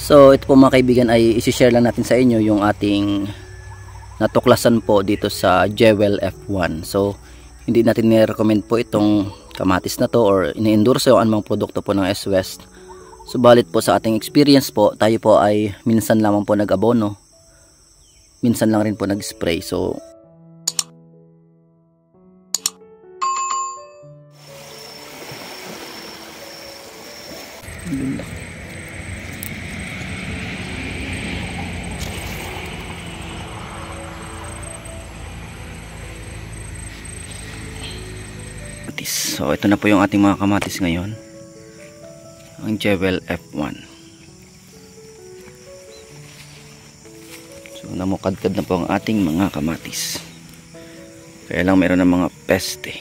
So ito po mga kaibigan ay isi-share lang natin sa inyo yung ating natuklasan po dito sa Jewel F1. So hindi natin ni-recommend po itong kamatis na to or ini-endorse yung anumang produkto po ng S-West. Subalit po sa ating experience po, tayo po ay minsan lamang po nag-abono, minsan lang rin po nag-spray. So so ito na po yung ating mga kamatis ngayon, ang Jewel F1. So namukadkad na po ang ating mga kamatis, kaya lang meron ng mga peste.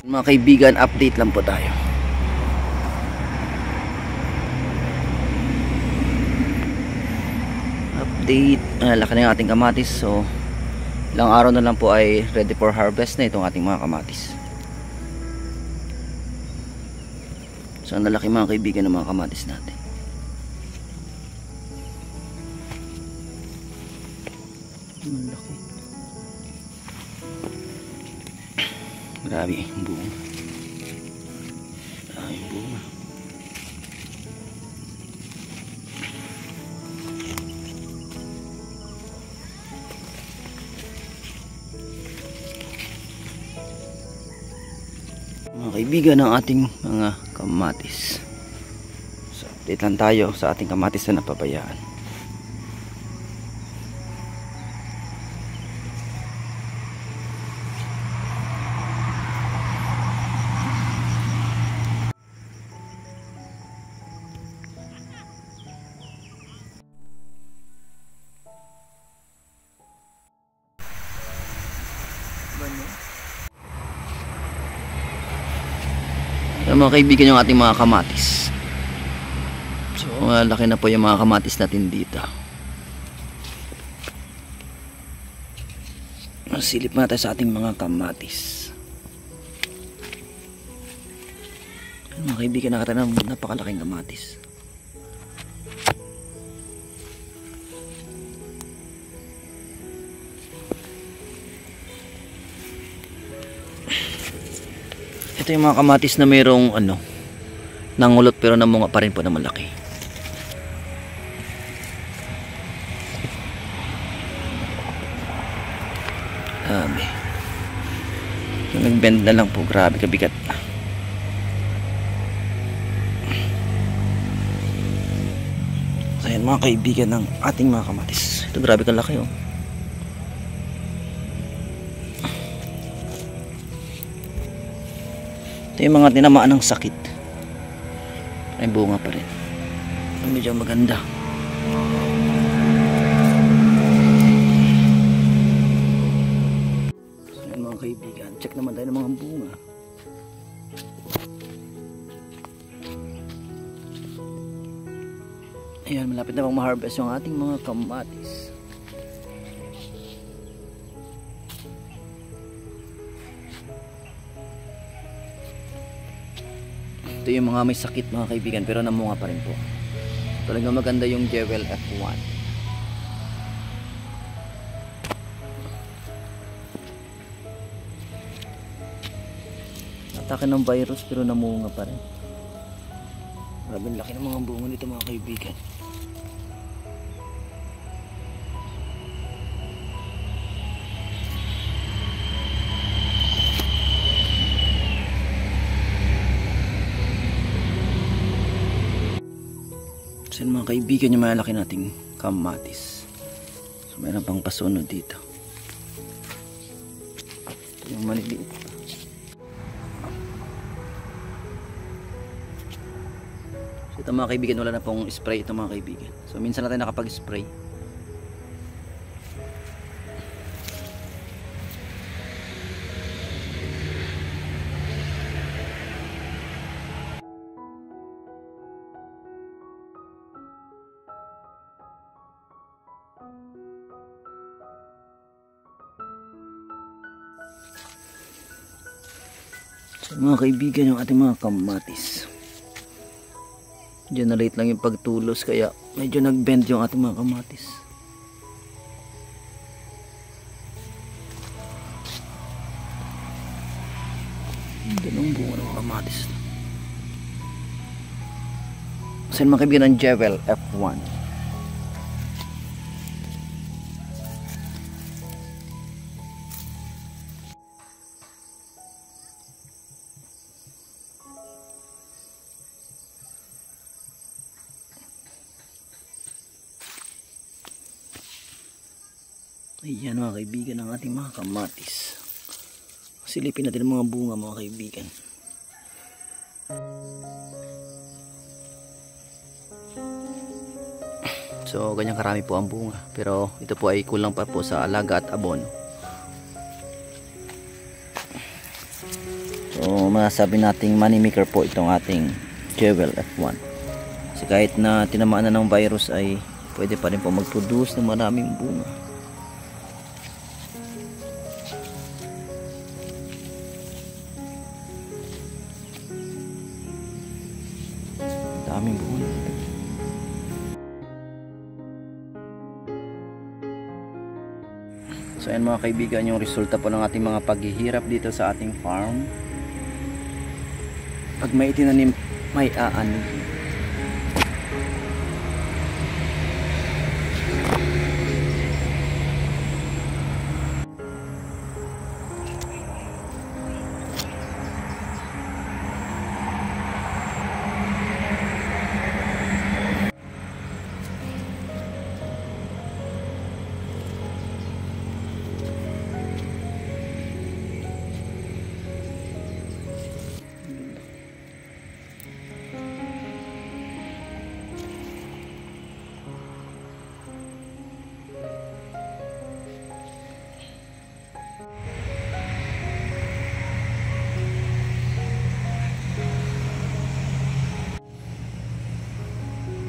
Mga kaibigan, update lang po tayo. Laki na yung ating kamatis. So ilang araw na lang po ay ready for harvest na itong ating mga kamatis. So ang lalaki mga kaibigan ng mga kamatis natin. Ang laki. Grabe yung bunga. Yung bunga. Mga kaibigan ng ating mga kamatis. So update lang tayo sa ating kamatis na napabayaan. Mga kaibigan yung ating mga kamatis. So laki na po yung mga kamatis natin dito. Silip natin sa ating mga kamatis. Mga kaibigan, nakita na napakalaking kamatis. Ito yung mga kamatis na mayroong nangulot pero namunga pa rin po na malaki. Grabe. Nag-bend na lang po, grabe kabigat. So ayan mga kaibigan ng ating mga kamatis. Ito grabe kalaki oh. Ito yung mga tinamaan ng sakit. May bunga pa rin. Medyo maganda. So yun mga kaibigan, check naman tayo ng mga bunga. Ayan, malapit na pang ma-harvest yung ating mga kamatis. Ito yung mga may sakit mga kaibigan pero namunga pa rin po. Talagang maganda yung Jewel F1. Atake ng virus pero namunga pa rin. Grabe laki ng mga bunga nito mga kaibigan. So mga kaibigan, yung malaki nating kamatis. So meron pang pasunod dito. Ito yung maliliit. So ito mga kaibigan, wala na pong spray ito mga kaibigan. So minsan natin nakapag-spray. So mga kaibigan, yung ating mga kamatis, generate lang yung pagtulos kaya medyo nag-bend yung ating mga kamatis. Ganun bunga ng kamatis. So mga kaibigan, ng Jewel F1. Ayan mga kaibigan, ang ating mga kamatis. Silipin natin ang mga bunga mga kaibigan. So ganyan karami po ang bunga, pero ito po ay kulang pa po sa alaga at abono. So masasabi nating money maker po itong ating Jewel F1. Kasi kahit na tinamaan na ng virus ay pwede pa rin po mag-produce ng maraming bunga. Daming bunga. So ayan mga kaibigan, yung resulta po ng ating mga paghihirap dito sa ating farm. Pag may itinanim, may aani.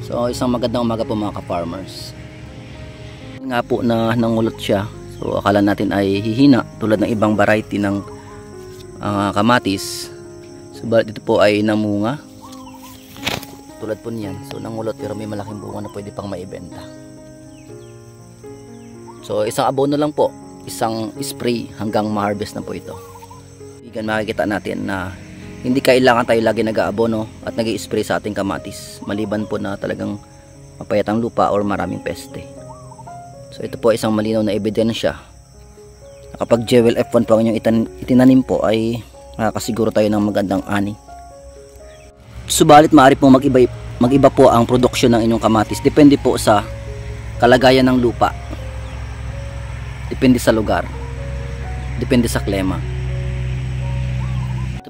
So isang magandang umaga po mga ka-farmers. Nga po na nangulot siya. So akala natin ay hihina tulad ng ibang variety ng kamatis. Subalit ito po ay namunga. Tulad po niyan. So nangulot pero may malaking bunga na pwede pang maibenta. So isang abono lang po. Isang spray hanggang ma-harvest na po ito. Bigyan makikita natin na hindi kailangan tayo lagi nag-aabono at nag-i-spray sa ating kamatis, maliban po na talagang mapayat ang lupa or maraming peste. So ito po isang malinaw na ebidensya na kapag Jewel F1 po ang inyong itinanim po ay makakasiguro tayo ng magandang ani. Subalit maaari po mag-iba po ang produksyon ng inyong kamatis, depende po sa kalagayan ng lupa, depende sa lugar, depende sa klima.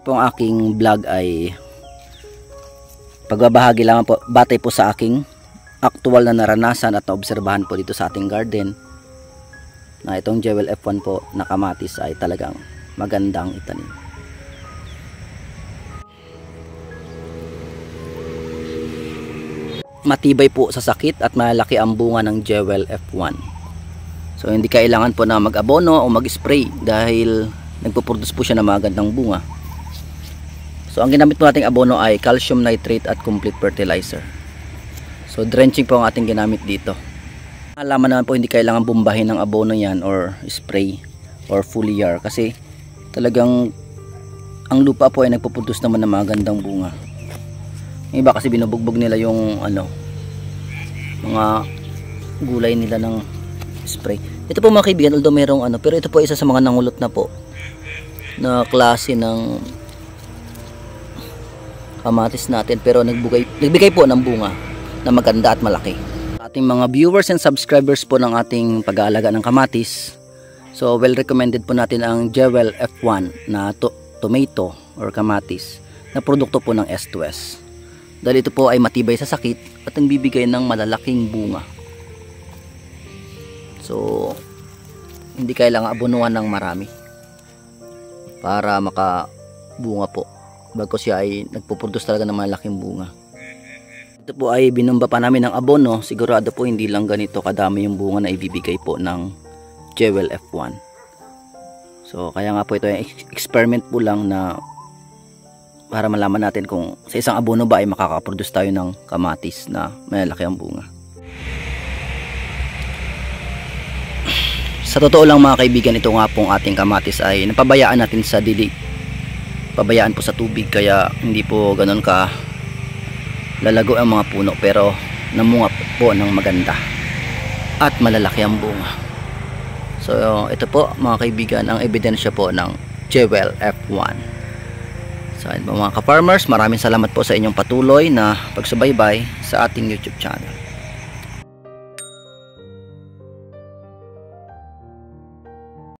Po ang aking vlog ay pagbabahagi lamang po batay po sa aking actual na naranasan at naobserbahan po dito sa ating garden na itong Jewel F1 po na kamatis ay talagang magandang itanim. Matibay po sa sakit at malaki ang bunga ng Jewel F1. So hindi kailangan po na mag-abono o mag-spray dahil nagpo-produce po siya ng magandang bunga. So ang ginamit po nating abono ay calcium nitrate at complete fertilizer. So drenching po ang ating ginamit dito. Alaman naman po hindi kailangan bumbahin ng abono yan or spray or foliar kasi talagang ang lupa po ay nagpo-produce naman ng magandang bunga. Yung iba kasi binubugbog nila yung mga gulay nila ng spray. Ito po mga kaibigan, although mayroong pero ito po isa sa mga nangulot na po na klase ng kamatis natin, pero nagbigay po ng bunga na maganda at malaki. Ating mga viewers and subscribers po ng ating pag-aalaga ng kamatis, so well recommended po natin ang Jewel F1 na tomato or kamatis na produkto po ng S2S dahil ito po ay matibay sa sakit at nagbibigay ng malalaking bunga. So hindi kailangan abonuhan ng marami para makabunga po, bago siya ay nagpo-produce talaga ng malaking bunga. Ito po ay binumba pa namin ng abono, sigurado po hindi lang ganito kadami yung bunga na ibibigay po ng Jewel F1. So kaya nga po ito ay experiment po lang na para malaman natin kung sa isang abono ba ay makakaproduce tayo ng kamatis na malaki ang bunga. Sa totoo lang mga kaibigan, ito nga pong ating kamatis ay napabayaan natin sa dilig. Pabayaan po sa tubig, kaya hindi po ganoon ka lalago ang mga puno, pero namunga po ng maganda at malalaki ang bunga. So ito po mga kaibigan ang ebidensya po ng Jewel F1. So mga ka-farmers, maraming salamat po sa inyong patuloy na pagsubaybay sa ating YouTube channel.